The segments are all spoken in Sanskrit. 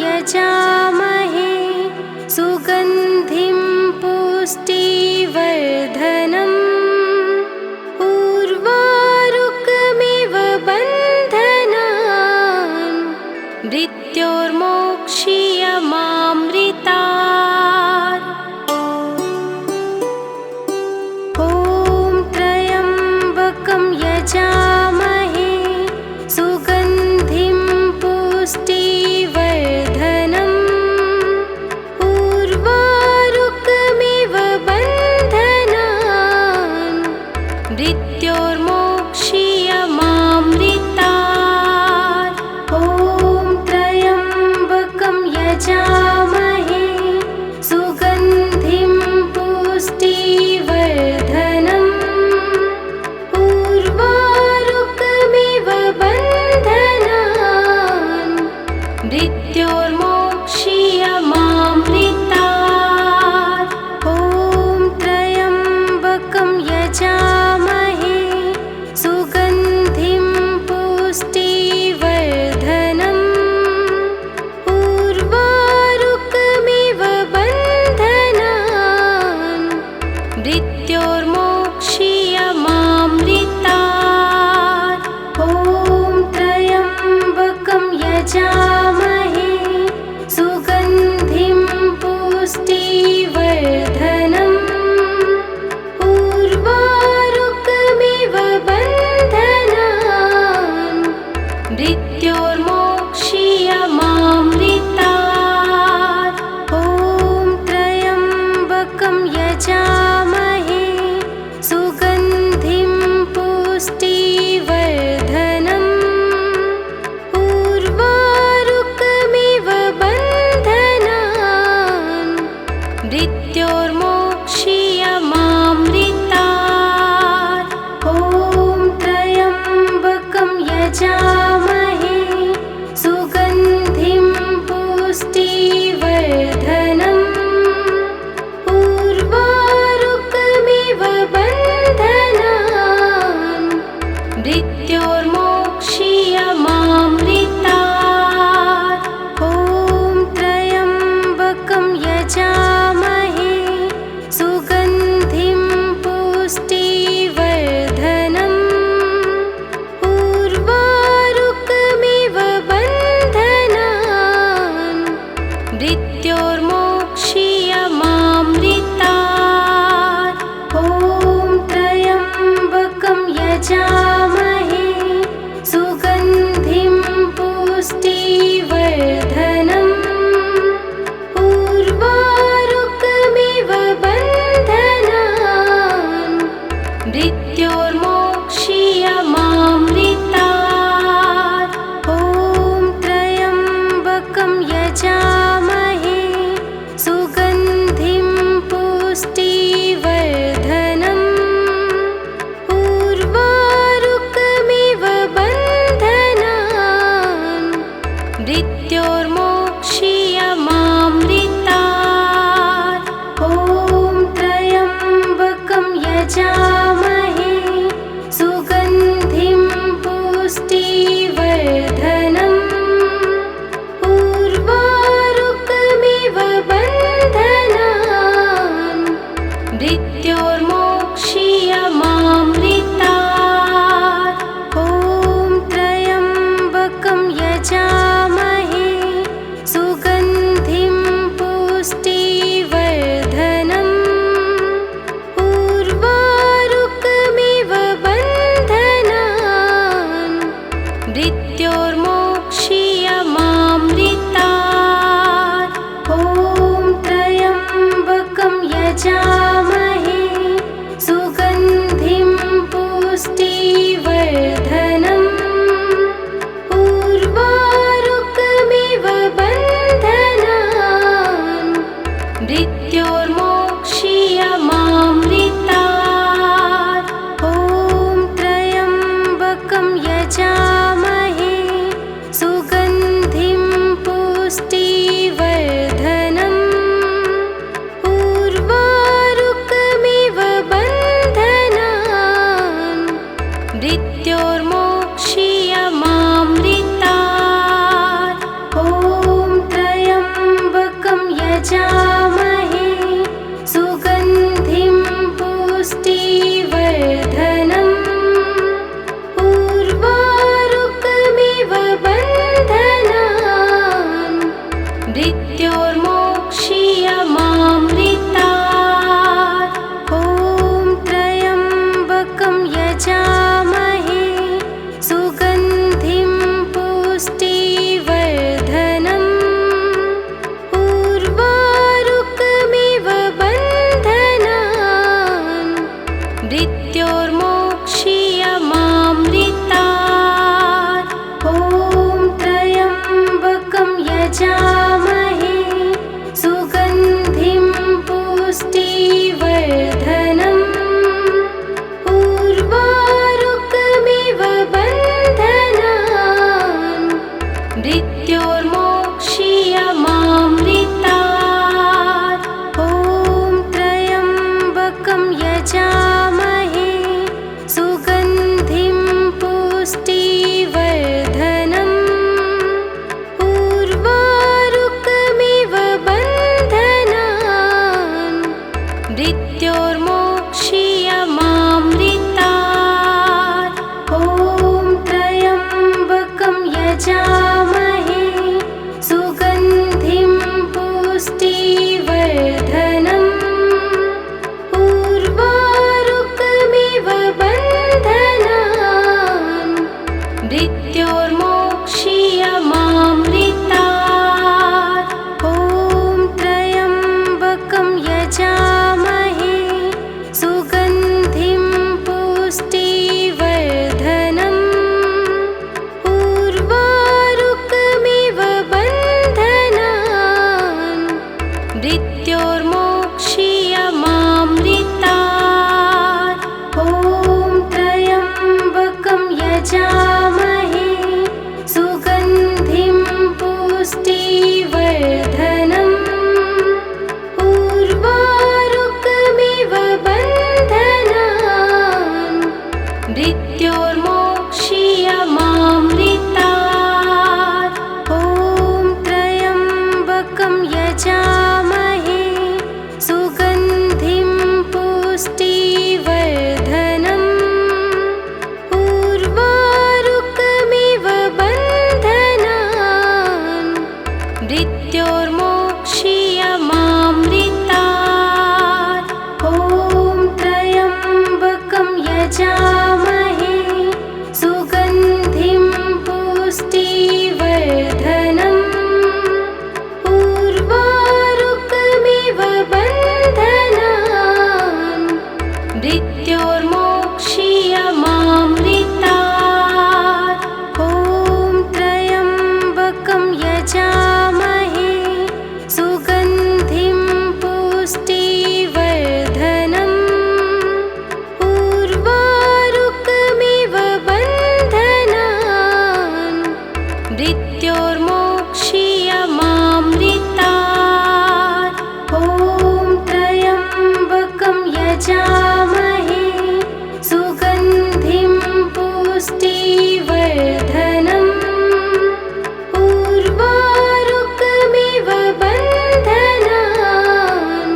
यजामहे सुगन्धिं पुष्टिवर्धनम् उर्वारुकमिव बन्धनान् मृत्योर्मोक्ष्यमामृतात्। ॐ त्र्यम्बकं यजामहे सुगन्धिं पुष्टिवर्धनम् उर्वारुकमिव बन्धनान् मृत्योर्मोक्ष्यमामृतात्। ॐ त्र्यम्बकं यजामहे सुगन्धिं पुष्टिवर्धनम् उर्वारुकमिव बन्धनान् मृत्योर्मोक्ष्यमामृतात्। ॐ त्र्यम्बकं यजामहे सुगन्धिं पुष्टिवर्धनम् उर्वारुकमिव बन्धनान् मृत्योर्मोक्ष्यमामृतात्। ॐ त्र्यम्बकं यजामहे सुगन्धिं पुष्टिवर्धनम् उर्वारुकमिव बन्धनान् मृत्योर्मोक्ष्यमामृतात्। ॐ त्र्यम्बकं यजामहे सुगन्धिं पुष्टिवर्धनम् उर्वारुकमिव बन्धनान् मृत्योर्मोक्ष्यमामृतात्। ॐ त्र्यम्बकं यजामहे सुगन्धिं पुष्टिवर्धनम् उर्वारुकमिव बन्धनान् मृत्योर्मोक्ष्यमामृतात्। ॐ त्र्यम्बकं यजामहे सुगन्धिं पुष्टिवर्धनम् उर्वारुकमिव बन्धनान् मृत्योर्मोक्ष्यमामृतात्। ॐ त्र्यम्बकं यजामहे सुगन्धिं पुष्टिवर्धनम् उर्वारुकमिव बन्धनान् मृत्योर्मोक्ष्यमामृतात्। ॐ त्र्यम्बकं यजामहे सुगन्धिं पुष्टिवर्धनम् उर्वारुकमिव बन्धनान् मृत्योर्मोक्ष्यमामृतात्। ॐ त्र्यम्बकं यजामहे सुगन्धिं पुष्टिवर्धनम् उर्वारुकमिव बन्धनान् मृत्योर्मोक्ष्यमामृतात्। ॐ त्र्यम्बकं यजामहे सुगन्धिं पुष्टिवर्धनम् उर्वारुकमिव बन्धनान् मृत्योर्मोक्ष्यमामृतात्। ॐ त्र्यम्बकं यजामहे सुगन्धिं पुष्टिवर्धनम् उर्वारुकमिव बन्धनान् मृत्योर्मोक्ष्यमामृतात्। ॐ त्र्यम्बकं यजामहे सुगन्धिं पुष्टिवर्धनम् उर्वारुकमिव बन्धनान् मृत्योर्मोक्ष्यमामृतात्। ॐ मृत्योर्मोक्षीयमामृतात्। ॐ त्र्यम्बकं यजामहे सुगन्धिं पुष्टिवर्धनम्। उर्वारुकमिव बन्धनान् मृत्योर्मोक्षीयमामृतात्। ॐ त्र्यम्बकं यजामहे सुगन्धिं पुष्टिवर्धनम्। उर्वारुकमिव बन्धनान् मृत्योर्मोक्षीयमामृतात्। ॐ त्र्यम्बकं यजामहे सुगन्धिं पुष्टिवर्धनम्। उर्वारुकमिव बन्धनान् मृत्योर्मोक्षीयमामृतात्। ॐ त्र्यम्बकं यजामहे सुगन्धिं पुष्टिवर्धनम्। उर्वारुकमिव बन्धनान् मृत्योर्मोक्षीयमामृतात्। ॐ त्र्यम्बकं यजामहे सुगन्धिं पुष्टिवर्धनम्। उर्वारुकमिव बन्धनान् मृत्योर्मोक्षीयमामृतात्। ॐ त्र्यम्बकं यजामहे सुगन्धिं पुष्टिवर्धनम्। उर्वारुकमिव बन्धनान्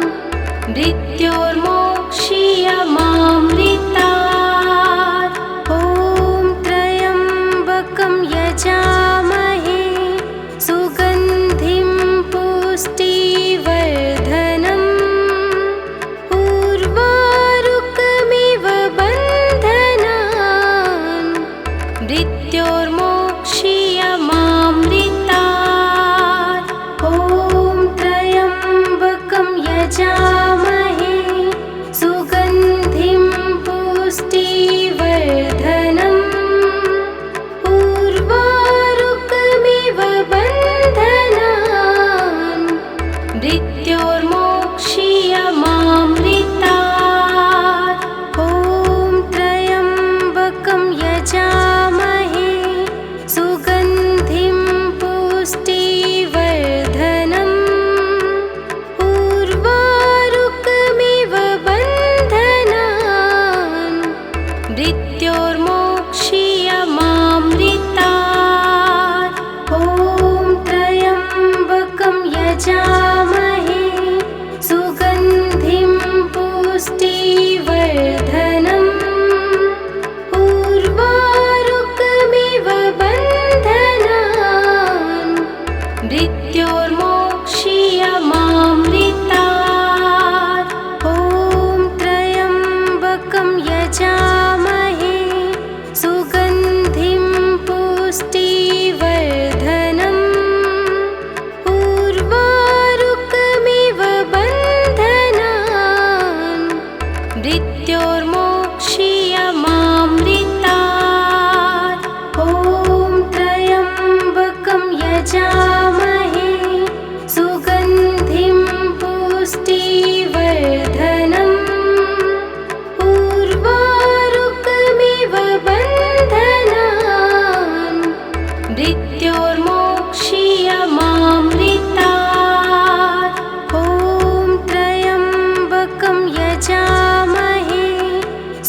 मृत्योर्मोक्षीयमामृतात्। ॐ त्र्यम्बकं यजामहे सुगन्धिं पुष्टिवर्धनम्। उर्वारुकमिव बन्धनान् मृत्योर्मोक्षीयमामृतात्। ॐ त्र्यम्बकं यजामहे सुगन्धिं पुष्टिवर्धनम्। उर्वारुकमिव बन्धनान् मृत्योर्मोक्षीयमामृतात्। ॐ त्र्यम्बकं यजामहे सुगन्धिं पुष्टिवर्धनम्। उर्वारुकमिव बन्धनान् मृत्योर्मोक्षीयमामृतात्। ॐ त्र्यम्बकं यजामहे सुगन्धिं पुष्टिवर्धनम्। उर्वारुकमिव बन्धनान् मृत्योर्मोक्षीयमामृतात्। ॐ त्र्यम्बकं यजामहे सुगन्धिं पुष्टिवर्धनम्। उर्वारुकमिव बन्धनान् मृत्योर्मोक्षीयमामृतात्। ॐ त्र्यम्बकं यजामहे सुगन्धिं पुष्टिवर्धनम्। उर्वारुकमिव बन्धनान् मृत्योर्मोक्षीयमामृतात्। ॐ त्र्यम्बकं यजामहे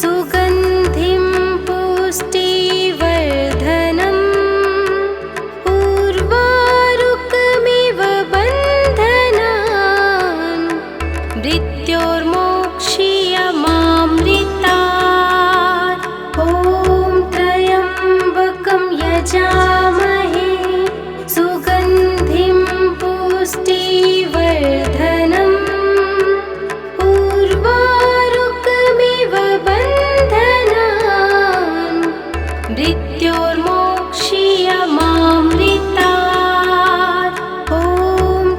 सुगन्धिं पुष्टिवर्धनम्। उर्वारुकमिव बन्धनान् मृत्योर्मोक्षीयमामृतात्। ॐ त्र्यम्बकं यजामहे सुगन्धिं पुष्टिवर्धनम्। उर्वारुकमिव बन्धनान् मृत्योर्मोक्षीयमामृतात्। मृत्योर्मोक्षीयमामृतात्। ॐ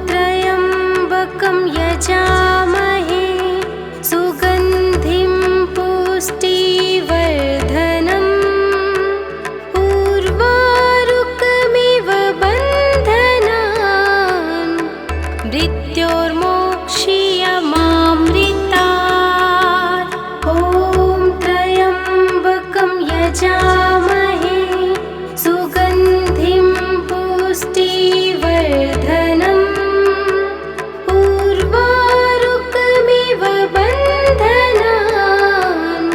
त्र्यम्बकं यजामहे सुगन्धिं पुष्टिवर्धनम्। उर्वारुकमिव बन्धनान् मृत्योर्मोक्षीयमामृतात्। ॐ त्र्यम्बकं यजामहे सुगन्धिं पुष्टिवर्धनम्। उर्वारुकमिव बन्धनान्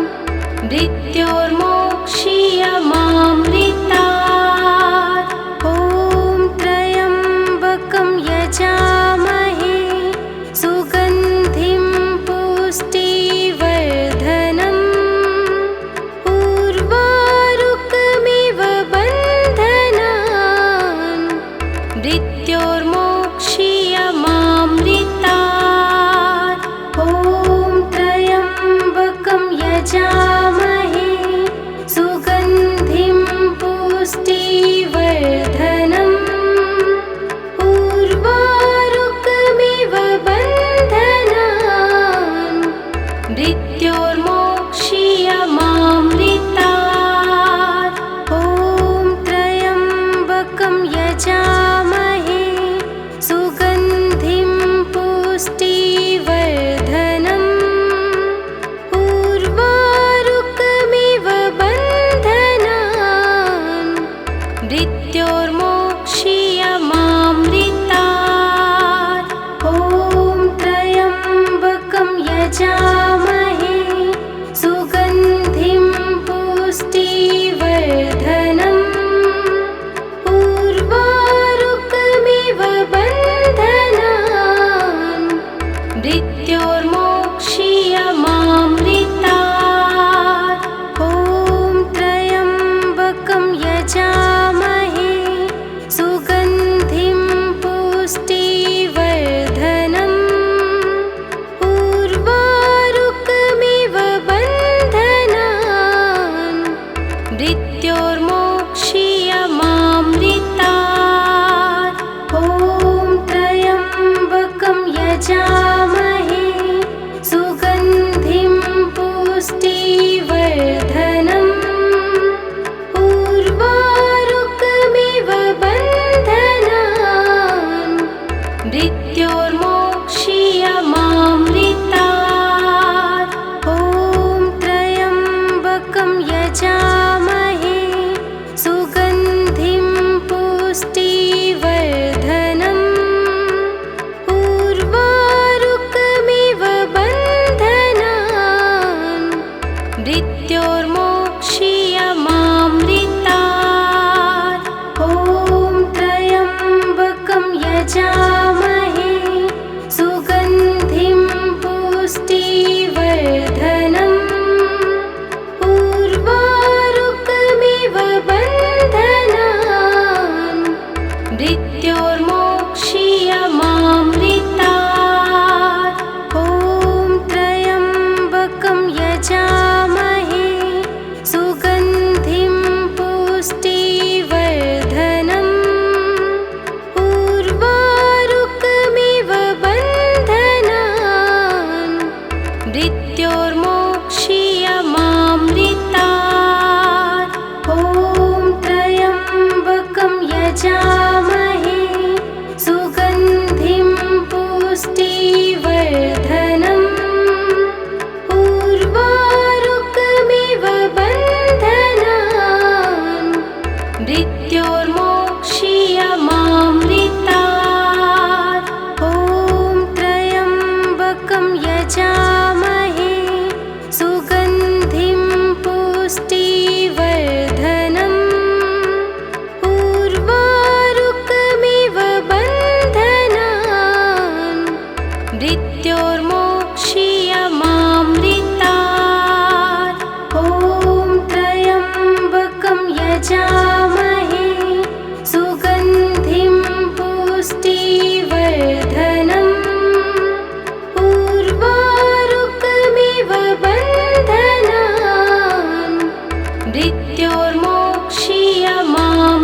मृत्योर्मोक्षीयमामृतात्। ॐ त्र्यम्बकं यजामहे सुगन्धिं पुष्टिवर्धनम्। उर्वारुकमिव बन्धनान् मृत्योर्मोक्षीयमामृतात्। ॐ त्र्यम्बकं यजामहे सुगन्धिं पुष्टिवर्धनम्। उर्वारुकमिव बन्धनान् मृत्योर्मोक्षीयमामृतात्। ॐ त्र्यम्बकं यजामहे सुगन्धिं पुष्टिवर्धनम्। उर्वारुकमिव बन्धनान् मृत्योर्मोक्षीयमामृतात्। ॐ त्र्यम्बकं यजामहे सुगन्धिं पुष्टिवर्धनम्। उर्वारुकमिव बन्धनान् मृत्योर्मोक्षीयमामृतात्। ॐ त्र्यम्बकं यजामहे सुगन्धिं पुष्टिवर्धनम्। उर्वारुकमिव बन्धनान् मृत्योर्मोक्षीयमामृतात्। ॐ त्र्यम्बकं यजामहे सुगन्धिं पुष्टिवर्धनम्। उर्वारुकमिव बन्धनान् मृत्योर्मोक्षीयमामृतात्। ॐ त्र्यम्बकं यजामहे सुगन्धिं पुष्टिवर्धनम्। उर्वारुकमिव बन्धनान् मृत्योर्मोक्षीयमामृतात्। ॐ त्र्यम्बकं यजामहे सुगन्धिं पुष्टिवर्धनम्। उर्वारुकमिव बन्धनान् मृत्योर्मोक्षीयमामृतात्। ॐ त्र्यम्बकं यजामहे सुगन्धिं पुष्टिवर्धनम्। उर्वारुकमिव बन्धनान् मृत्योर्मोक्षीयमामृतात्। ॐ त्र्यम्बकं यजामहे सुगन्धिं पुष्टिवर्धनम्। उर्वारुकमिव बन्धनान् मृत्योर्मोक्षीयमामृतात्। ॐ त्र्यम्बकं यजामहे सुगन्धिं पुष्टिवर्धनम्। उर्वारुकमिव बन्धनान् मृत्योर्मोक्षीयमामृतात्। ॐ त्र्यम्बकं यजामहे सुगन्धिं पुष्टिवर्धनम्। उर्वारुकमिव बन्धनान् मृत्योर्मोक्षीयमामृतात्।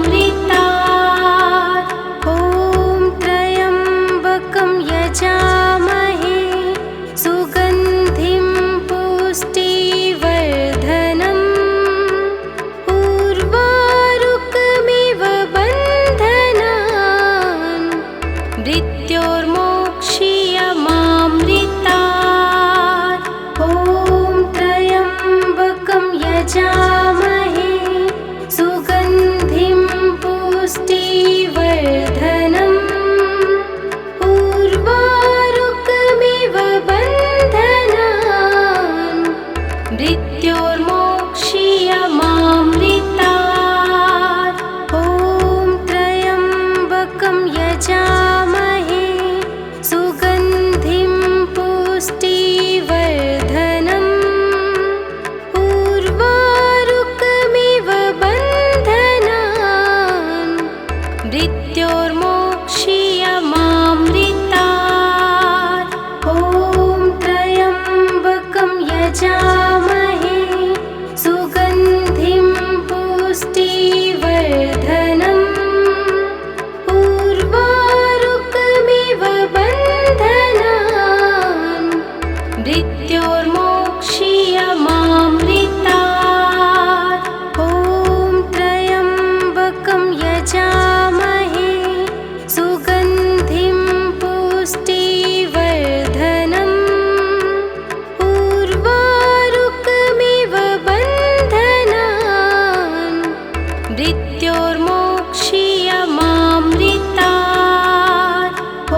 मृत्योर्मोक्षीयमामृतात्। ॐ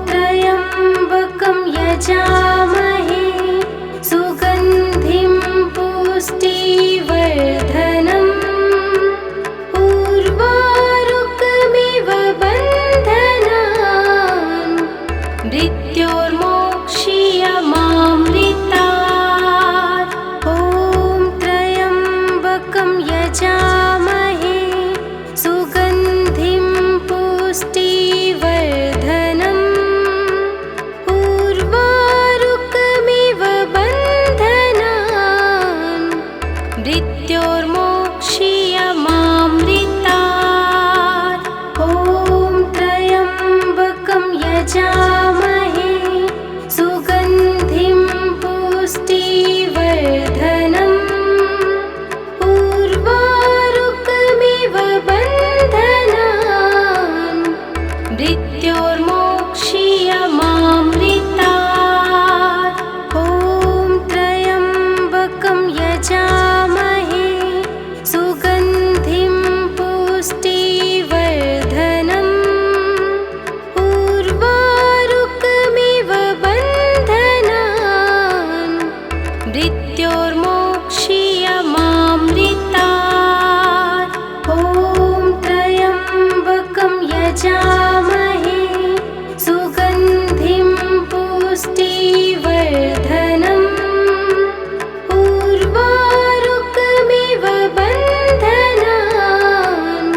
त्र्यम्बकं यजामहे सुगन्धिं पुष्टिवर्धनम्। उर्वारुकमिव बन्धनान् मृत्योर्मोक्षीयमामृतात्। ॐ त्र्यम्बकं यजामहे सुगन्धिं पुष्टिवर्धनम्। उर्वारुकमिव बन्धनान् मृत्योर्मोक्षीयमामृतात्। ॐ त्र्यम्बकं यजामहे सुगन्धिं पुष्टिवर्धनम्। उर्वारुकमिव बन्धनान् मृत्योर्मोक्षीयमामृतात्। ॐ त्र्यम्बकं यजामहे सुगन्धिं पुष्टिवर्धनम्। उर्वारुकमिव बन्धनान् मृत्योर्मोक्षीयमामृतात्। ॐ त्र्यम्बकं यजामहे सुगन्धिं पुष्टिवर्धनम्। उर्वारुकमिव बन्धनान्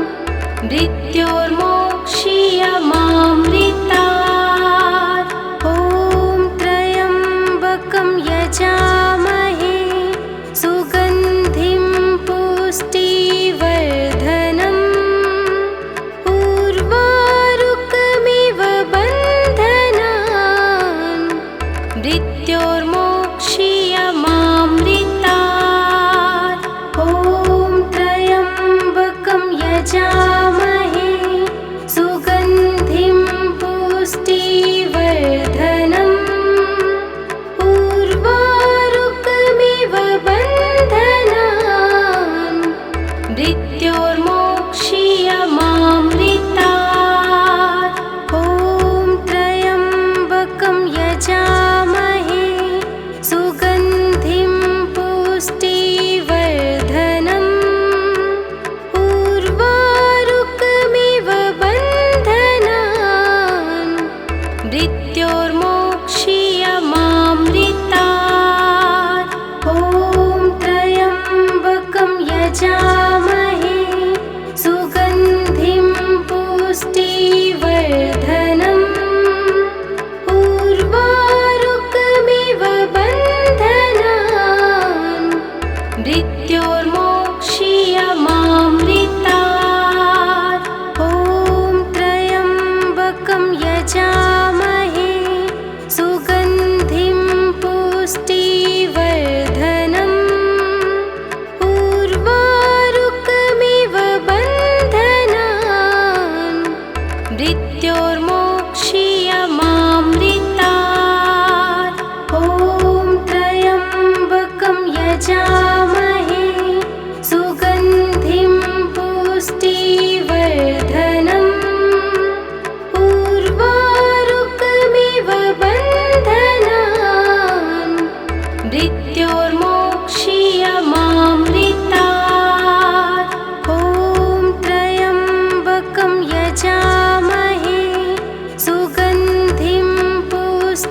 मृत्योर्मोक्षीयमामृतात्। ॐ त्र्यम्बकं यजामहे सुगन्धिं पुष्टिवर्धनम्। उर्वारुकमिव बन्धनान् मृत्योर्मोक्षीयमामृतात्। ॐ त्र्यम्बकं यजामहे सुगन्धिं पुष्टिवर्धनम्। उर्वारुकमिव बन्धनान् मृत्योर्मोक्षीयमामृतात्। ॐ त्र्यम्बकं यजामहे सुगन्धिं पुष्टिवर्धनम्। उर्वारुकमिव बन्धनान् मृत्योर्मोक्षीयमामृतात्। ॐ त्र्यम्बकं यजामहे सुगन्धिं पुष्टिवर्धनम्। उर्वारुकमिव बन्धनान् मृत्योर्मोक्षीयमामृतात्। ॐ त्र्यम्बकं यजामहे सुगन्धिं पुष्टिवर्धनम्। उर्वारुकमिव बन्धनान् मृत्योर्मोक्षीयमामृतात्। ॐ त्र्यम्बकं यजामहे सुगन्धिं पुष्टिवर्धनम्। उर्वारुकमिव बन्धनान् मृत्योर्मोक्षीयमामृतात्। ॐ त्र्यम्बकं यजामहे सुगन्धिं पुष्टिवर्धनम्।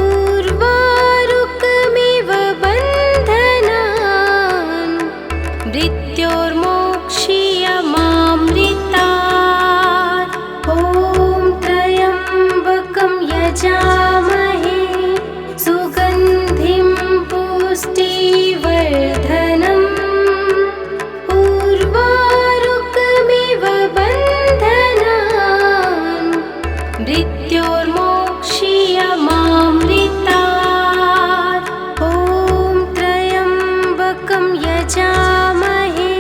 उर्वारुकमिव बन्धनान् मृत्योर्मोक्षीयमामृतात्। ॐ त्र्यम्बकं यजामहे सुगन्धिं पुष्टिवर्धनम्। उर्वारुकमिव बन्धनान् मृत्योर्मोक्षीयमामृतात्। ॐ त्र्यम्बकं यजामहे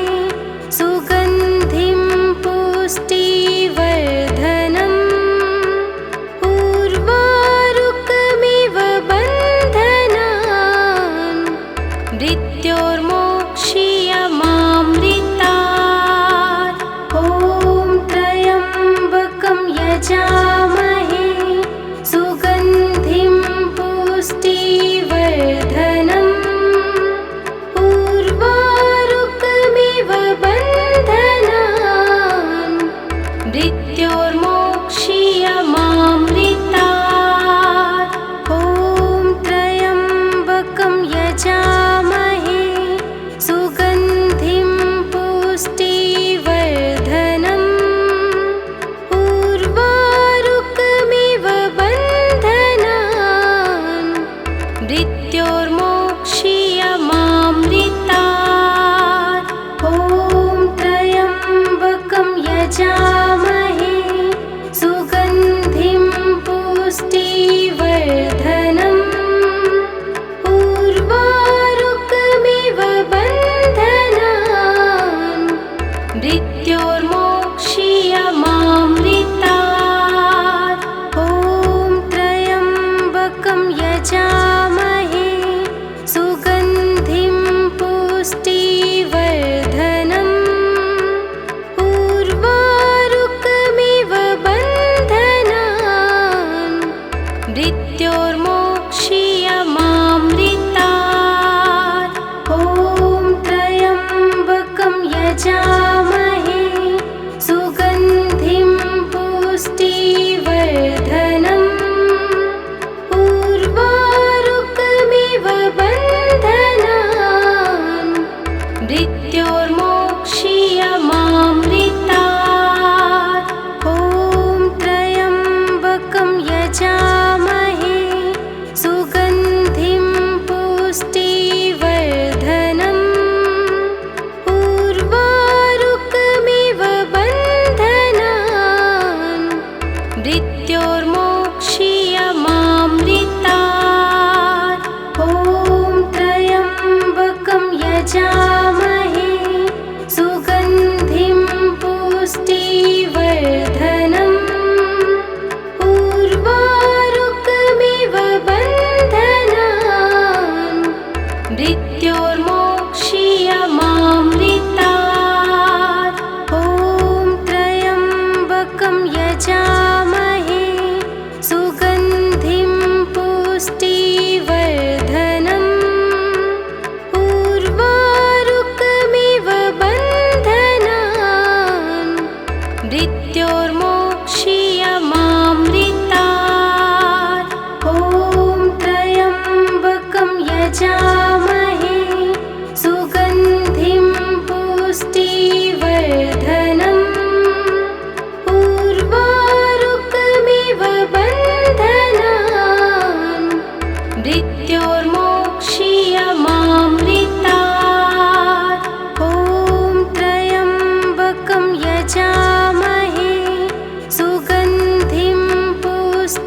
मृत्योर्मोक्षीयमामृतात्। ॐ त्र्यम्बकं यजामहे सुगन्धिं पुष्टिवर्धनम्। उर्वारुकमिव बन्धनान् मृत्योर्मोक्षीयमामृतात्। ॐ त्र्यम्बकं यजामहे सुगन्धिं पुष्टिवर्धनम्। उर्वारुकमिव बन्धनान् मृत्योर्मोक्षीयमामृतात्। ॐ त्र्यम्बकं यजामहे सुगन्धिं पुष्टिवर्धनम्। उर्वारुकमिव बन्धनान् मृत्योर्मोक्षीयमामृतात्। ॐ त्र्यम्बकं यजामहे सुगन्धिं पुष्टिवर्धनम्। उर्वारुकमिव बन्धनान् मृत्योर्मोक्षीयमामृतात्। ॐ त्र्यम्बकं यजामहे सुगन्धिं पुष्टिवर्धनम्।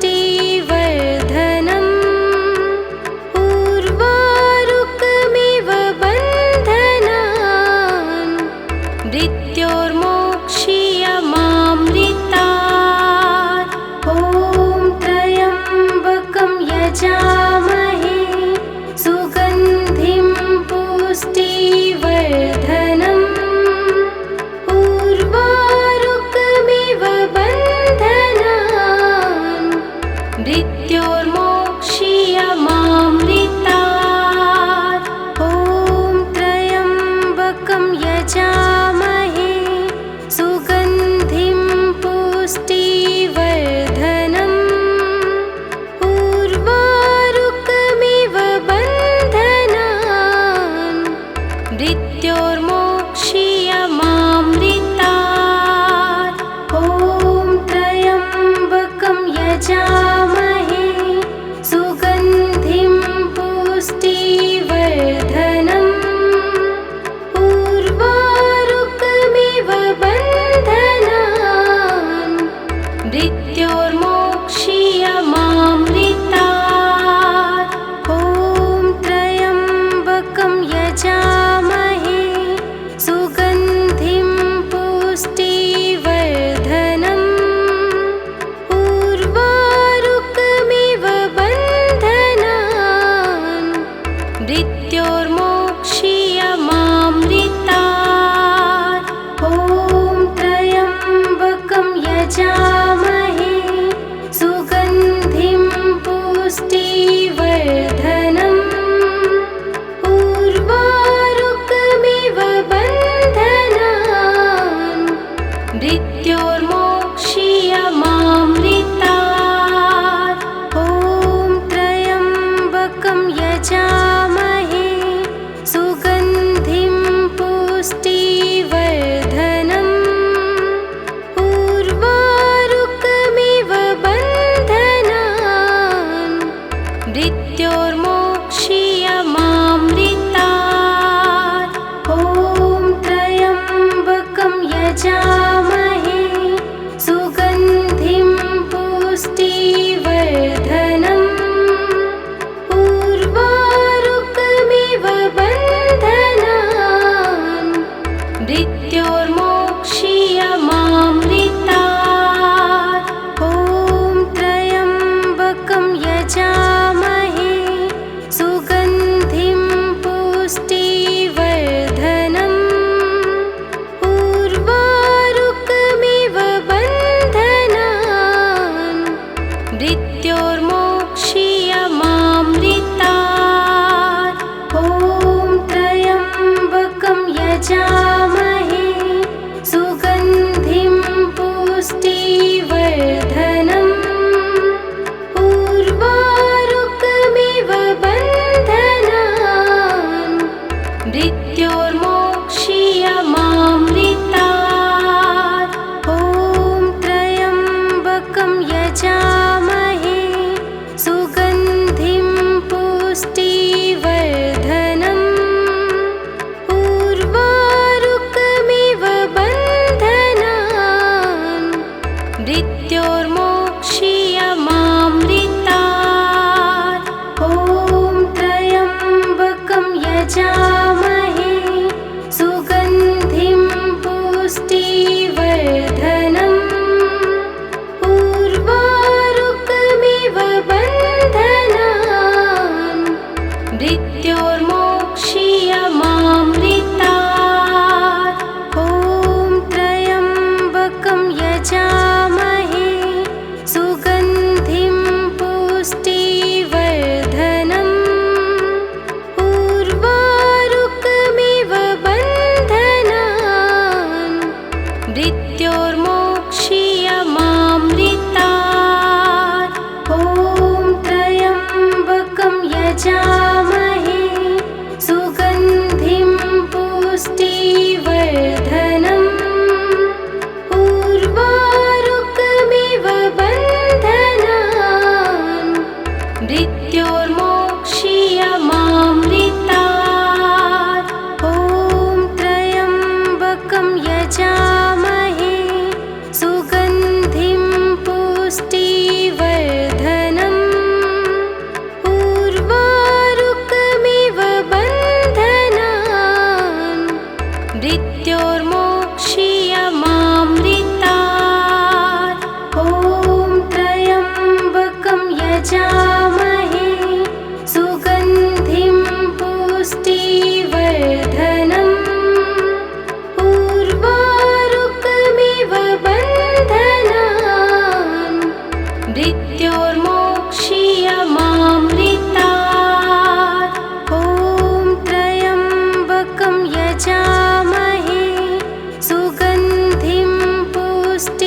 उर्वारुकमिव बन्धनान् मृत्योर्मोक्षीयमामृतात्। ॐ त्र्यम्बकं यजामहे सुगन्धिं पुष्टिवर्धनम्। उर्वारुकमिव बन्धनान् मृत्योर्मोक्षीयमामृतात्। ॐ त्र्यम्बकं यजामहे सुगन्धिं पुष्टिवर्धनम्। उर्वारुकमिव बन्धनान् मृत्योर्मोक्षीयमामृतात्। ॐ त्र्यम्बकं यजामहे सुगन्धिं पुष्टिवर्धनम्। उर्वारुकमिव बन्धनान् मृत्योर्मोक्षीयमामृतात्। ॐ त्र्यम्बकं यजामहे सुगन्धिं पुष्टिवर्धनम्। उर्वारुकमिव बन्धनान् मृत्योर्मोक्षीयमामृतात्। ॐ त्र्यम्बकं यजामहे सुगन्धिं पुष्टिवर्धनम्। उर्वारुकमिव बन्धनान् मृत्योर्मोक्षीयमामृतात्। ॐ त्र्यम्बकं यजामहे सुगन्धिं पुष्टिवर्धनम्। उर्वारुकमिव बन्धनान् मृत्योर्मोक्षीयमामृतात्। ॐ त्र्यम्बकं यजामहे सुगन्धिं पुष्टिवर्धनम्। उर्वारुकमिव बन्धनान् मृत्योर्मोक्षीयमामृतात्। ॐ त्र्यम्बकं यजामहे सुगन्धिं पुष्टिवर्धनम्। उर्वारुकमिव बन्धनान् मृत्योर्मोक्षीयमामृतात्। ॐ त्र्यम्बकं यजामहे सुगन्धिं पुष्टिवर्धनम्। उर्वारुकमिव बन्धनान् मृत्योर्मोक्षीयमामृतात्। मृत्योर्मोक्षीयमामृतात्। ॐ त्र्यम्बकं यजामहे सुगन्धिं पुष्टिवर्धनम्। उर्वारुकमिव बन्धनान् मृत्योर्मोक्षीयमामृतात्। ॐ त्र्यम्बकं यजामहे सुगन्धिं पुष्टिवर्धनम्। उर्वारुकमिव बन्धनान् मृत्योर्मोक्षीयमामृतात्। ॐ त्र्यम्बकं यजामहे सुगन्धिं पुष्टिवर्धनम्। उर्वारुकमिव बन्धनान् मृत्योर्मोक्षीयमामृतात्। ॐ त्र्यम्बकं यजामहे सुगन्धिं पुष्टिवर्धनम्। उर्वारुकमिव बन्धनान् मृत्योर्मोक्षीयमामृतात्। ॐ त्र्यम्बकं यजामहे सुगन्धिं पुष्टिवर्धनम्। उर्वारुकमिव बन्धनान् मृत्योर्मोक्षीयमामृतात्। ॐ त्र्यम्बकं यजामहे सुगन्धिं पुष्टिवर्धनम्। उर्वारुकमिव बन्धनान् मृत्योर्मोक्षीयमामृतात्। ॐ त्र्यम्बकं यजामहे सुगन्धिं पुष्टिवर्धनम्।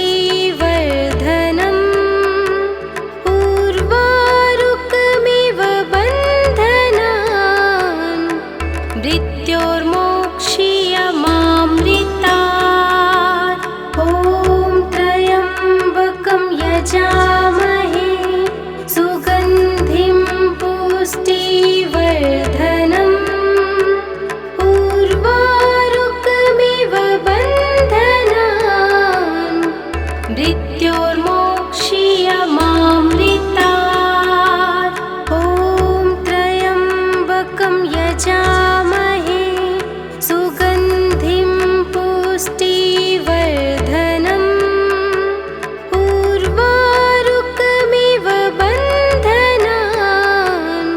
उर्वारुकमिव बन्धनान् मृत्योर्मोक्षीयमामृतात्। ॐ त्र्यम्बकं यजामहे सुगन्धिं पुष्टिवर्धनम्। उर्वारुकमिव बन्धनान् मृत्योर्मोक्षीयमामृतात्। ॐ त्र्यम्बकं यजामहे सुगन्धिं पुष्टिवर्धनम्। उर्वारुकमिव बन्धनान्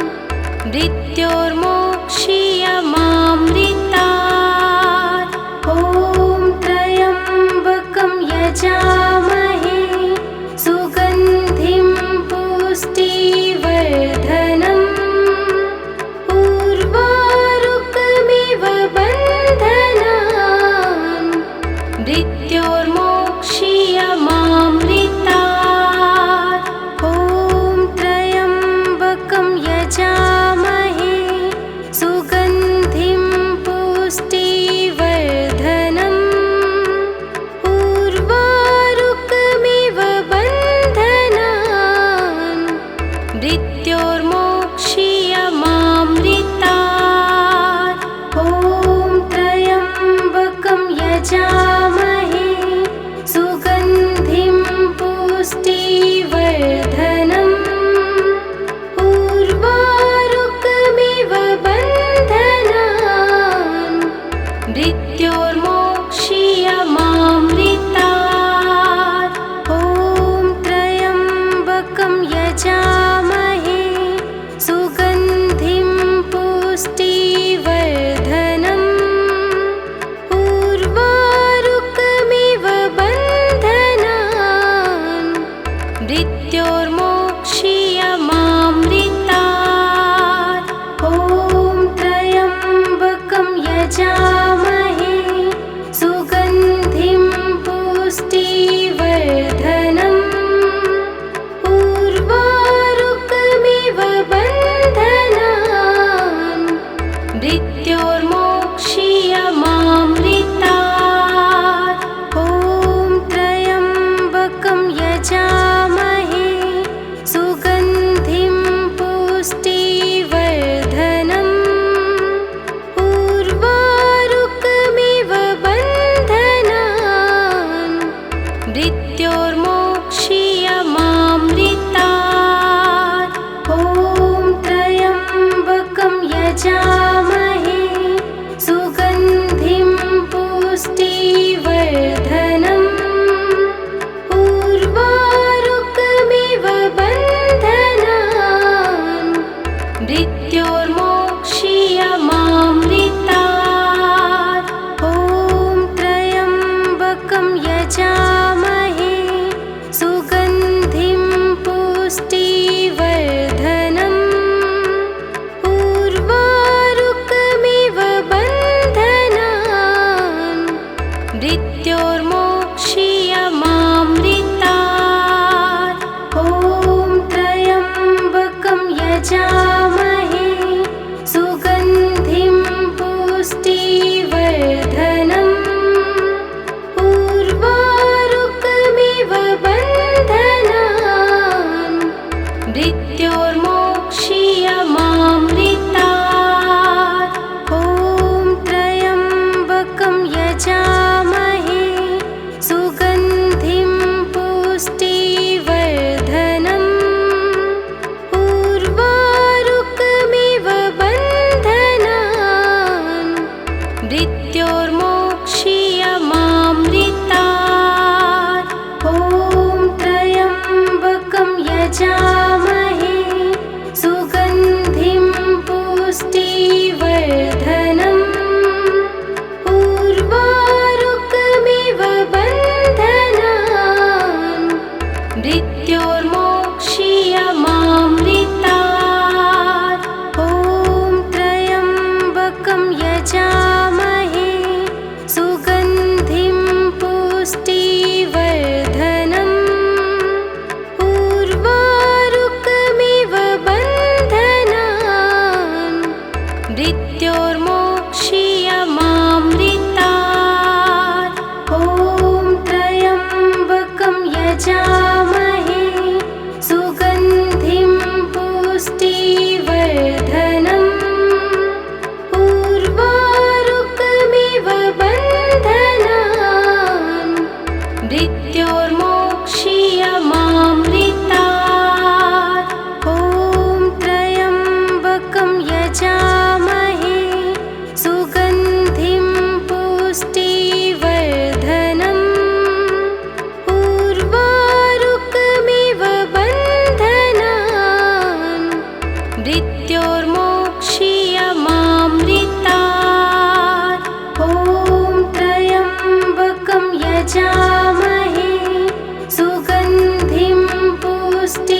मृत्योर्मोक्षीयमामृतात्। ॐ त्र्यम्बकं यजामहे सुगन्धिं पुष्टिवर्धनम्। उर्वारुकमिव बन्धनान् मृत्योर्मोक्षीयमामृतात्। ॐ त्र्यम्बकं यजामहे सुगन्धिं पुष्टिवर्धनम्। उर्वारुकमिव बन्धनान् मृत्योर्मोक्षीयमामृतात्। ॐ त्र्यम्बकं यजामहे सुगन्धिं पुष्टिवर्धनम्। उर्वारुकमिव बन्धनान् मृत्योर्मोक्षीयमामृतात्। ॐ त्र्यम्बकं यजामहे सुगन्धिं पुष्टिवर्धनम्। उर्वारुकमिव बन्धनान् मृत्योर्मोक्षीयमामृतात्। ॐ त्र्यम्बकं यजामहे सुगन्धिं पुष्टिवर्धनम्। उर्वारुकमिव बन्धनान् मृत्योर्मोक्षीयमामृतात्। मृत्योर्मोक्षीयमामृतात्। ॐ त्र्यम्बकं यजामहे सुगन्धिं पुष्टिवर्धनम्। उर्वारुकमिव बन्धनान् मृत्योर्मोक्षीयमामृतात्। ॐ त्र्यम्बकं यजामहे सुगन्धिं पुष्टिवर्धनम्। उर्वारुकमिव बन्धनान् मृत्योर्मोक्षीयमामृतात्। ॐ त्र्यम्बकं यजामहे सुगन्धिं पुष्टिवर्धनम्। उर्वारुकमिव बन्धनान् मृत्योर्मोक्षीयमामृतात्। ॐ त्र्यम्बकं यजामहे सुगन्धिं पुष्टिवर्धनम्। उर्वारुकमिव बन्धनान् मृत्योर्मोक्षीयमामृतात्। ॐ त्र्यम्बकं यजामहे सुगन्धिं पुष्टिवर्धनम्। उर्वारुकमिव बन्धनान् मृत्योर्मोक्षीयमामृतात्। ॐ त्र्यम्बकं यजामहे सुगन्धिं पुष्टिवर्धनम्। उर्वारुकमिव बन्धनान् मृत्योर्मोक्षीयमामृतात्। ॐ त्र्यम्बकं यजामहे सुगन्धिं पुष्टिवर्धनम्।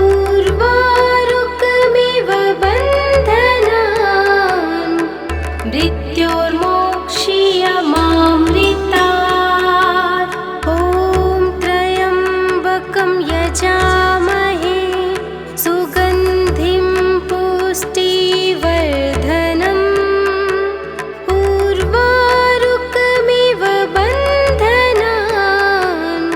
उर्वारुकमिव बन्धनान् मृत्योर्मोक्षीयमामृतात्। ॐ त्र्यम्बकं यजामहे सुगन्धिं पुष्टिवर्धनम्। उर्वारुकमिव बन्धनान्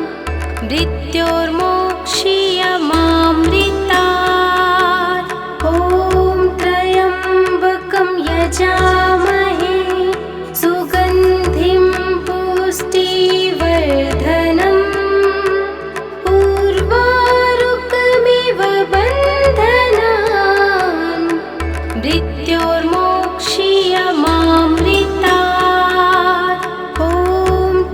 मृत्योर्मोक्षीयमामृतात्। ॐ त्र्यम्बकं यजामहे सुगन्धिं पुष्टिवर्धनम्। उर्वारुकमिव बन्धनान् मृत्योर्मोक्षीयमामृतात्। ॐ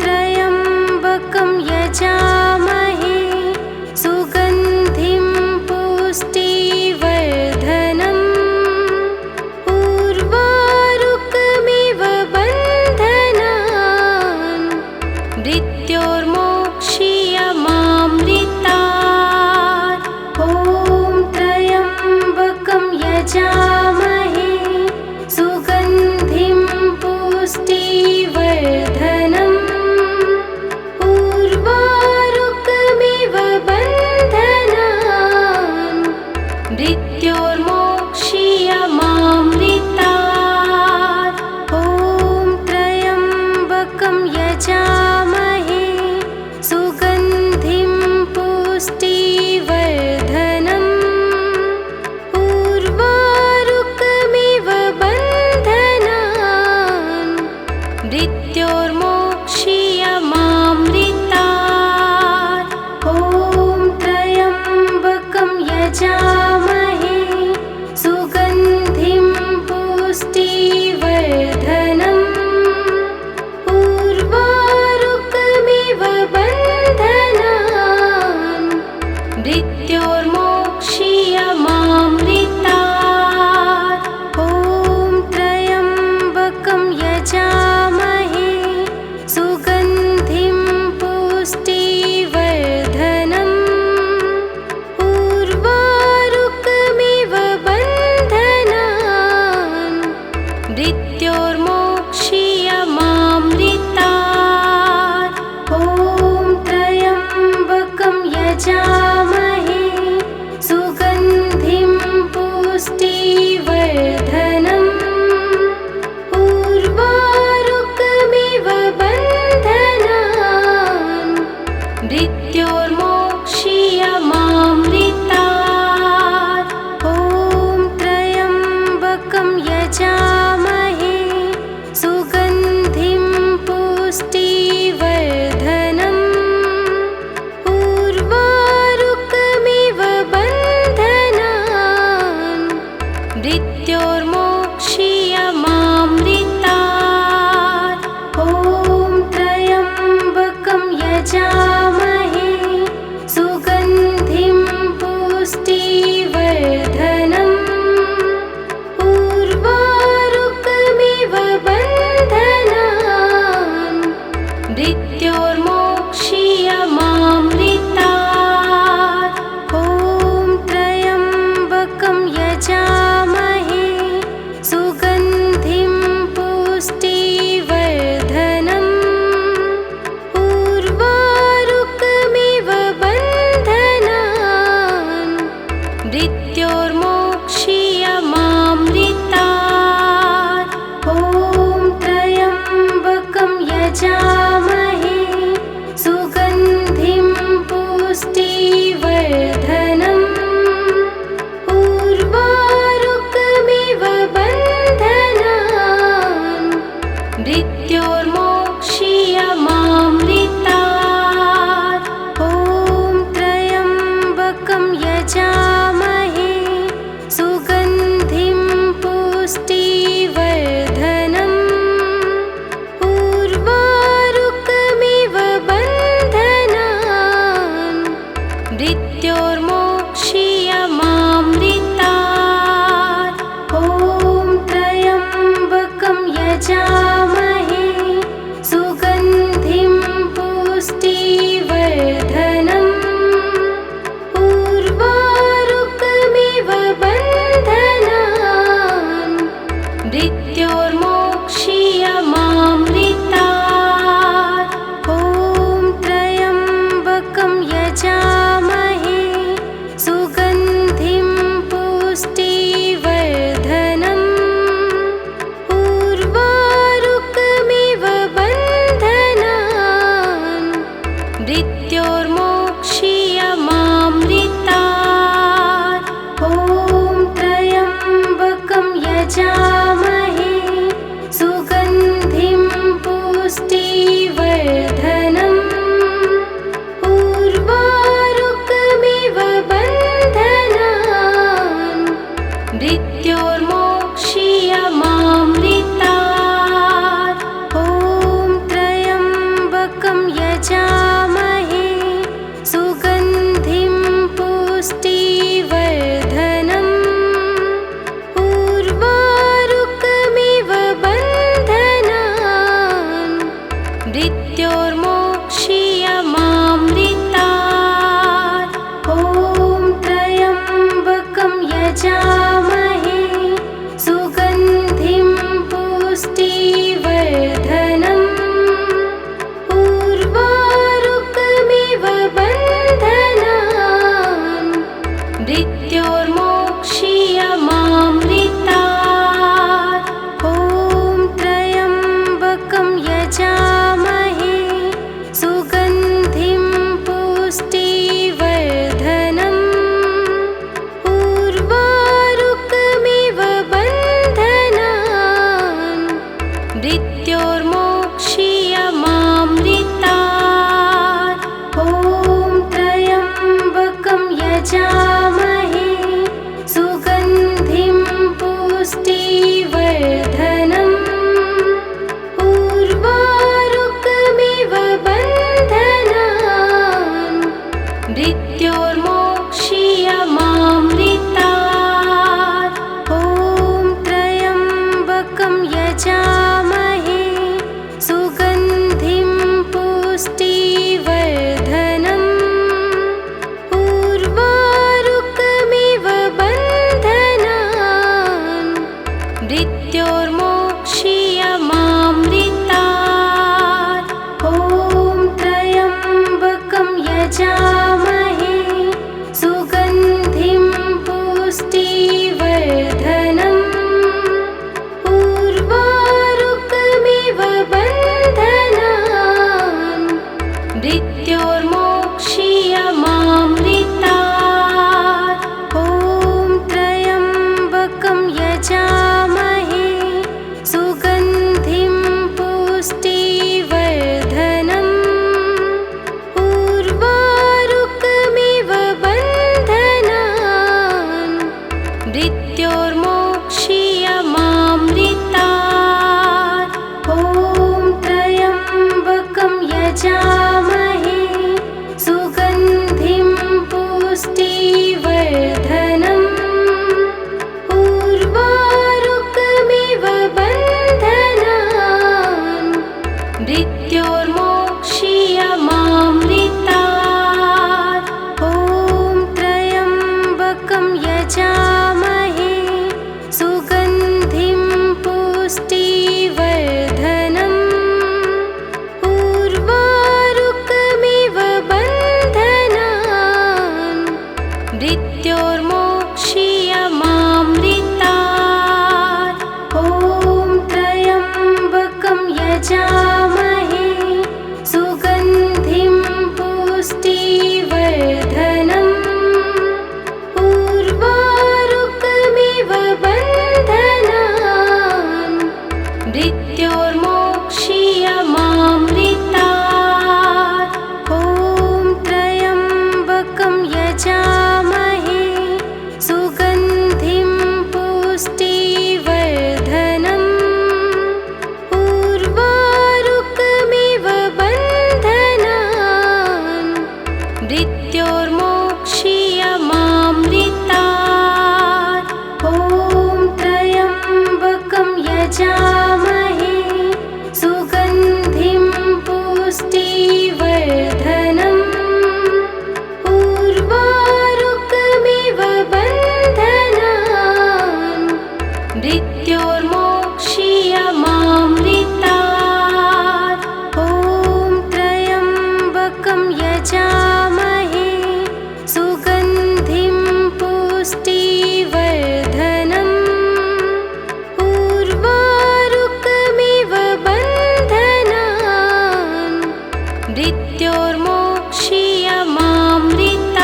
त्र्यम्बकं यजामहे सुगन्धिं पुष्टिवर्धनम्। उर्वारुकमिव बन्धनान् मृत्योर्मोक्षीयमामृतात्। ॐ त्र्यम्बकं यजामहे सुगन्धिं पुष्टिवर्धनम्। उर्वारुकमिव बन्धनान् मृत्योर्मोक्षीयमामृतात्। ॐ त्र्यम्बकं यजामहे सुगन्धिं पुष्टिवर्धनम्। उर्वारुकमिव बन्धनान् मृत्योर्मोक्षीयमामृतात्। ॐ त्र्यम्बकं यजामहे सुगन्धिं पुष्टिवर्धनम्। उर्वारुकमिव बन्धनान् मृत्योर्मोक्षीयमामृतात्। ॐ त्र्यम्बकं यजामहे सुगन्धिं पुष्टिवर्धनम्। उर्वारुकमिव बन्धनान् मृत्योर्मोक्षीयमामृतात्। ॐ त्र्यम्बकं यजामहे सुगन्धिं पुष्टिवर्धनम् उर्वारुकमिव बन्धनान् मृत्योर्मोक्षीयमामृतात् ॐ त्र्यम्बकं यजामहे सुगन्धिं पुष्टिवर्धनम् उर्वारुकमिव बन्धनान् मृत्योर्मोक्षीयमामृतात् ॐ त्र्यम्बकं यजामहे सुगन्धिं पुष्टिवर्धनम् उर्वारुकमिव बन्धनान् मृत्योर्मोक्षीयमामृतात् ॐ त्र्यम्बकं यजामहे सुगन्धिं पुष्टिवर्धनम् उर्वारुकमिव बन्धनान् मृत्योर्मोक्षीयमामृतात् ॐ त्र्यम्बकं यजामहे सुगन्धिं पुष्टिवर्धनम् उर्वारुकमिव बन्धनान् मृत्योर्मोक्षीयमामृतात् ॐ त्र्यम्बकं यजामहे सुगन्धिं पुष्टिवर्धनम् उर्वारुकमिव बन्धनान् मृत्योर्मोक्षीयमामृतात् ॐ त्र्यम्बकं यजामहे सुगन्धिं पुष्टिवर्धनम् उर्वारुकमिव बन्धनान् मृत्योर्मोक्षीयमामृतात् ॐ त्र्यम्बकं यजामहे सुगन्धिं पुष्टिवर्धनम् उर्वारुकमिव बन्धनान् मृत्योर्मोक्षीयमामृतात् ॐ त्र्यम्बकं यजामहे सुगन्धिं पुष्टिवर्धनम् उर्वारुकमिव बन्धनान् मृत्योर्मोक्षीयमामृतात् ॐ त्र्यम्बकं यजामहे सुगन्धिं पुष्टिवर्धनम् उर्वारुकमिव बन्धनान् मृत्योर्मोक्षीयमामृतात् ॐ त्र्यम्बकं यजामहे सुगन्धिं पुष्टिवर्धनम् उर्वारुकमिव बन्धनान् मृत्योर्मोक्षीयमामृतात् ॐ त्र्यम्बकं यजामहे सुगन्धिं पुष्टिवर्धनम् उर्वारुकमिव बन्धनान् मृत्योर्मोक्षीयमामृतात् ॐ त्र्यम्बकं यजामहे सुगन्धिं पुष्टिवर्धनम् उर्वारुकमिव बन्धनान् मृत्योर्मोक्षीयमामृतात् ॐ त्र्यम्बकं यजामहे सुगन्धिं पुष्टिवर्धनम् उर्वारुकमिव बन्धनान् मृत्योर्मोक्षीयमामृतात् यजामहे सुगन्धिं पुष्टिवर्धनम् उर्वारुकमिव बन्धनान् मृत्योर्मोक्षीयमामृतात् ॐ त्र्यम्बकं यजामहे सुगन्धिं पुष्टिवर्धनम् उर्वारुकमिव बन्धनान् मृत्योर्मोक्षीयमामृतात् ॐ त्र्यम्बकं यजामहे सुगन्धिं पुष्टिवर्धनम् उर्वारुकमिव बन्धनान् मृत्योर्मोक्षीयमामृतात् ॐ त्र्यम्बकं यजामहे सुगन्धिं पुष्टिवर्धनम् उर्वारुकमिव बन्धनान्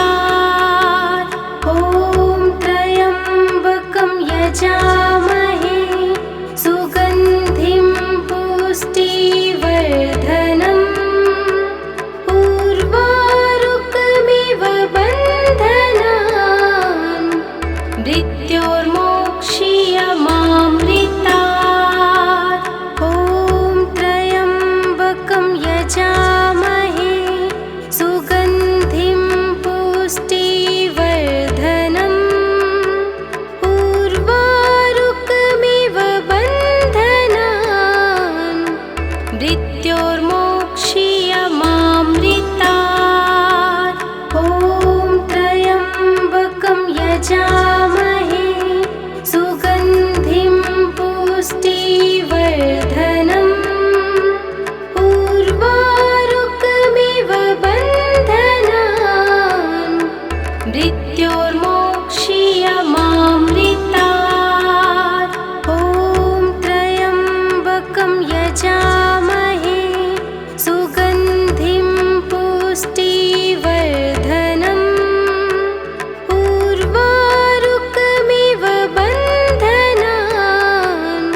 मृत्योर्मोक्षीयमामृतात् ॐ त्र्यम्बकं यजामहे सुगन्धिं पुष्टिवर्धनम् उर्वारुकमिव बन्धनान् मृत्योर्मोक्षीयमामृतात् ॐ त्र्यम्बकं यजामहे सुगन्धिं पुष्टिवर्धनम् उर्वारुकमिव बन्धनान् मृत्योर्मोक्षीयमामृतात् ॐ त्र्यम्बकं यजामहे सुगन्धिं पुष्टिवर्धनम् उर्वारुकमिव बन्धनान् मृत्योर्मोक्षीयमामृतात् ॐ त्र्यम्बकं यजामहे सुगन्धिं पुष्टिवर्धनम् उर्वारुकमिव बन्धनान्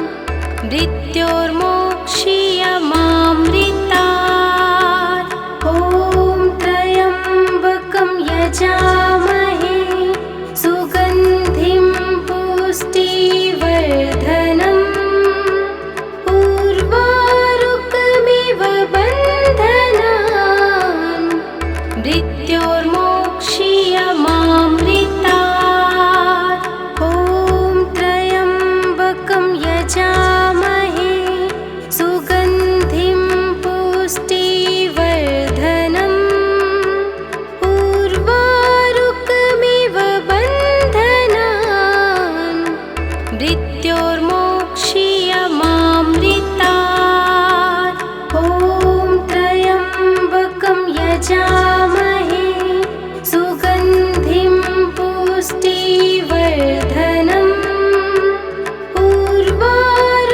मृत्योर्मोक्षीयमामृतात् ॐ त्र्यम्बकं यजामहे सुगन्धिं पुष्टिवर्धनम् उर्वारुकमिव बन्धनान् मृत्योर्मोक्षीयमामृतात् ॐ त्र्यम्बकं यजामहे सुगन्धिं पुष्टिवर्धनम् उर्वारुकमिव बन्धनान् मृत्योर्मोक्षीयमामृतात् ॐ त्र्यम्बकं यजामहे सुगन्धिं पुष्टिवर्धनम् उर्वारुकमिव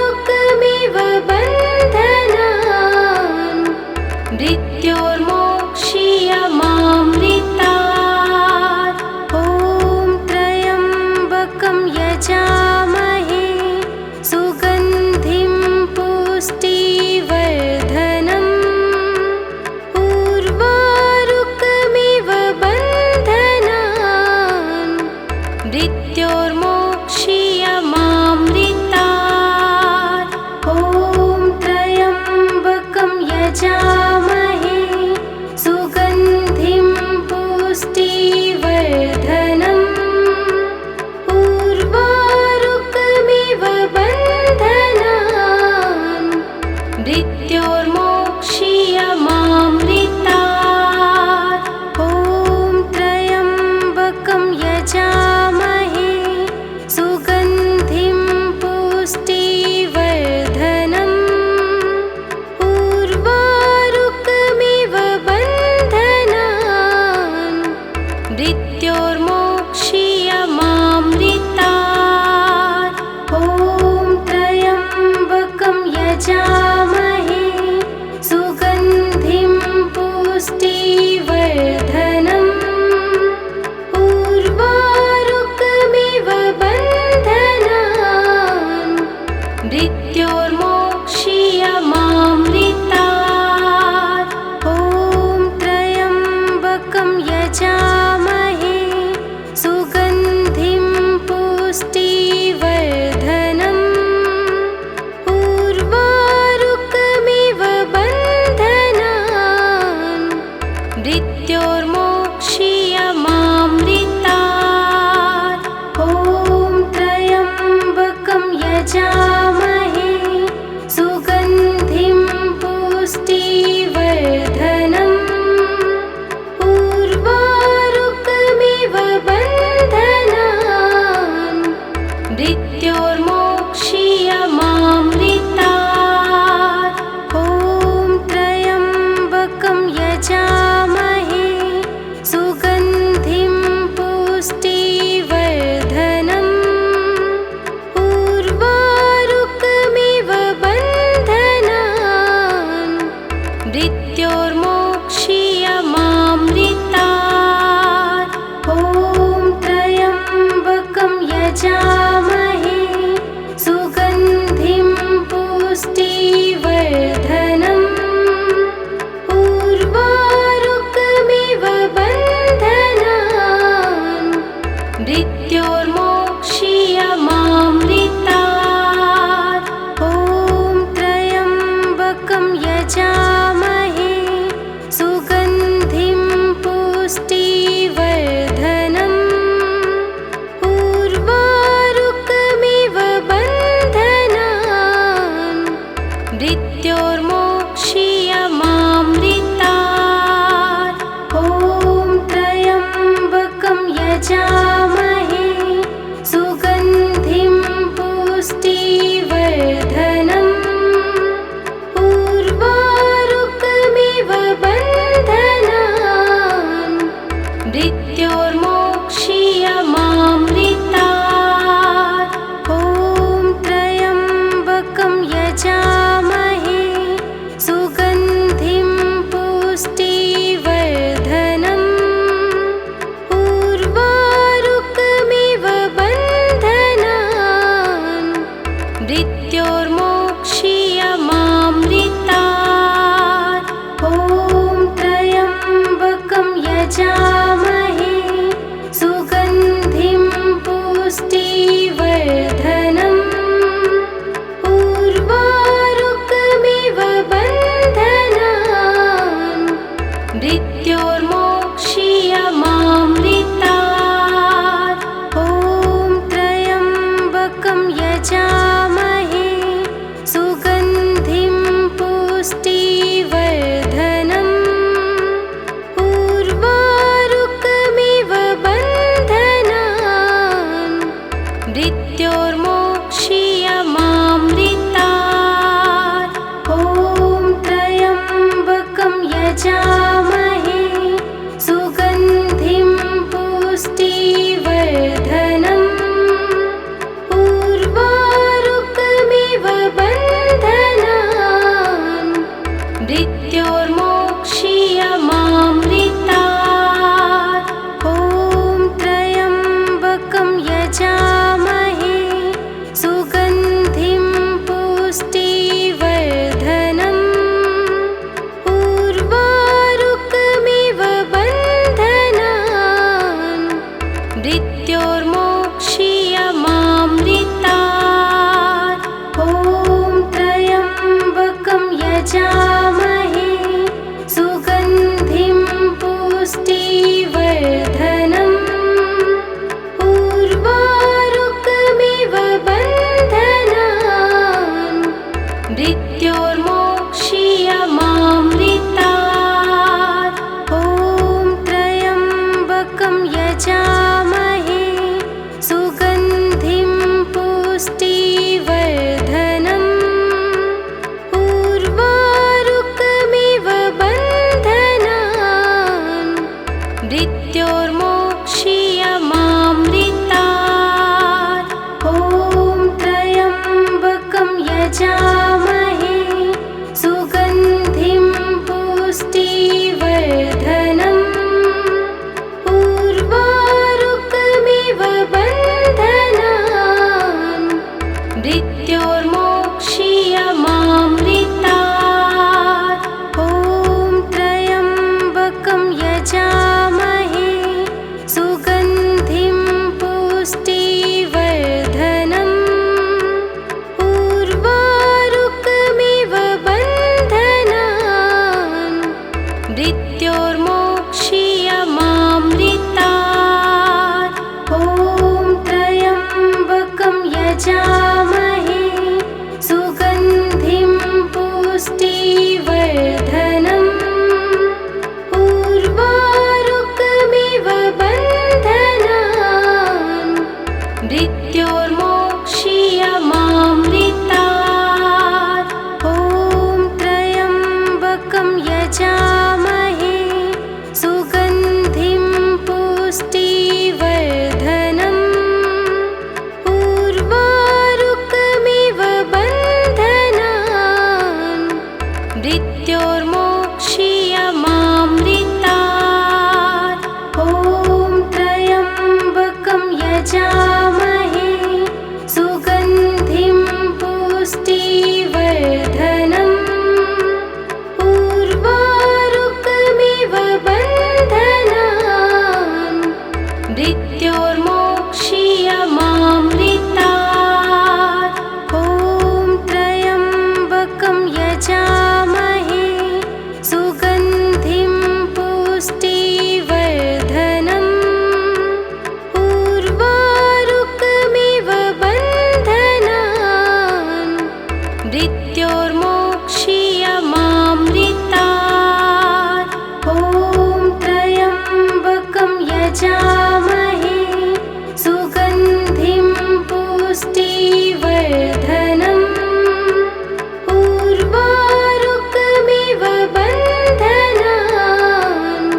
मृत्योर्मोक्षीयमामृतात्। ॐ त्र्यम्बकं यजामहे सुगन्धिं पुष्टिवर्धनम्। उर्वारुकमिव बन्धनान् मृत्योर्मोक्षीयमामृतात्। ॐ त्र्यम्बकं यजामहे सुगन्धिं पुष्टिवर्धनम्। उर्वारुकमिव बन्धनान् मृत्योर्मोक्षीयमामृतात्। ॐ त्र्यम्बकं यजामहे सुगन्धिं पुष्टिवर्धनम्। उर्वारुकमिव बन्धनान् मृत्योर्मोक्षीयमामृतात्। ॐ त्र्यम्बकं यजामहे सुगन्धिं पुष्टिवर्धनम्। उर्वारुकमिव बन्धनान् मृत्योर्मोक्षीयमामृतात्। ॐ त्र्यम्बकं यजामहे सुगन्धिं पुष्टिवर्धनम्। उर्वारुकमिव बन्धनान् मृत्योर्मोक्षीयमामृतात्। ॐ त्र्यम्बकं यजामहे सुगन्धिं पुष्टिवर्धनम्। उर्वारुकमिव बन्धनान् मृत्योर्मोक्षीयमामृतात्। ॐ त्र्यम्बकं यजामहे पुष्टिवर्धनम् उर्वारुकमिव बन्धनान् मृत्योर्मोक्षीयमामृतात् ॐ त्र्यम्बकं यजामहे सुगन्धिं पुष्टिवर्धनम् उर्वारुकमिव बन्धनान् मृत्योर्मोक्षीयमामृतात् ॐ त्र्यम्बकं यजामहे सुगन्धिं पुष्टिवर्धनम् उर्वारुकमिव बन्धनान्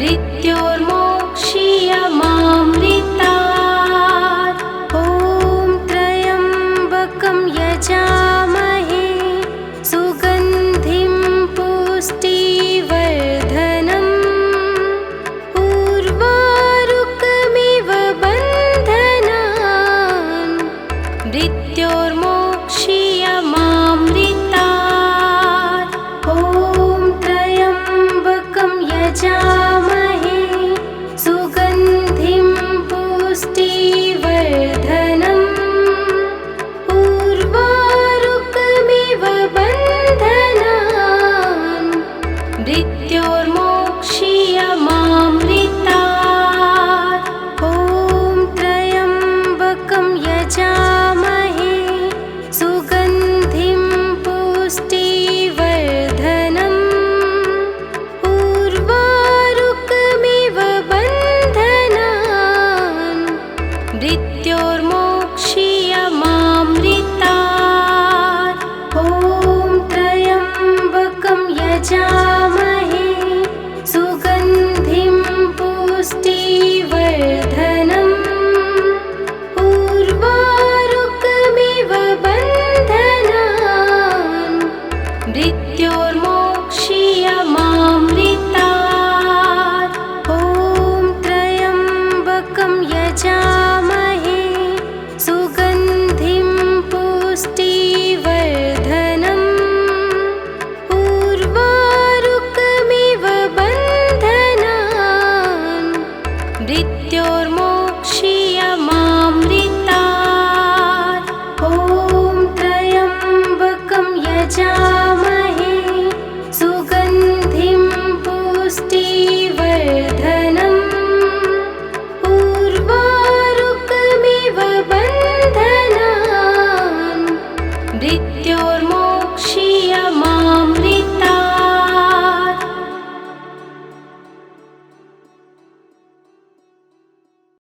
मृत्योर्मोक्षीयमामृतात् ॐ त्र्यम्बकं यजामहे सुगन्धिं पुष्टिवर्धनम् उर्वारुकमिव बन्धनान् मृत्योर्मोक्षीयमामृतात् ॐ त्र्यम्बकं यजामहे सुगन्धिं पुष्टिवर्धनम् उर्वारुकमिव बन्धनान् मृत्योर्मोक्षीयमामृतात् ॐ त्र्यम्बकं यजामहे सुगन्धिं पुष्टिवर्धनम् उर्वारुकमिव बन्धनान् मृत्योर्मोक्षीयमामृतात् ॐ त्र्यम्बकं यजामहे सुगन्धिं पुष्टिवर्धनम् उर्वारुकमिव बन्धनान् मृत्योर्मोक्षीयमामृतात् ॐ त्र्यम्बकं यजामहे सुगन्धिं पुष्टिवर्धनम् उर्वारुकमिव बन्धनान् मृत्योर्मोक्षीयमामृतात् ॐ त्र्यम्बकं यजामहे सुगन्धिं पुष्टिवर्धनम् उर्वारुकमिव बन्धनान् मृत्योर्मोक्षीयमामृतात् ॐ त्र्यम्बकं यजामहे सुगन्धिं पुष्टिवर्धनम् उर्वारुकमिव बन्धनान् मृत्योर्मोक्षीयमामृतात्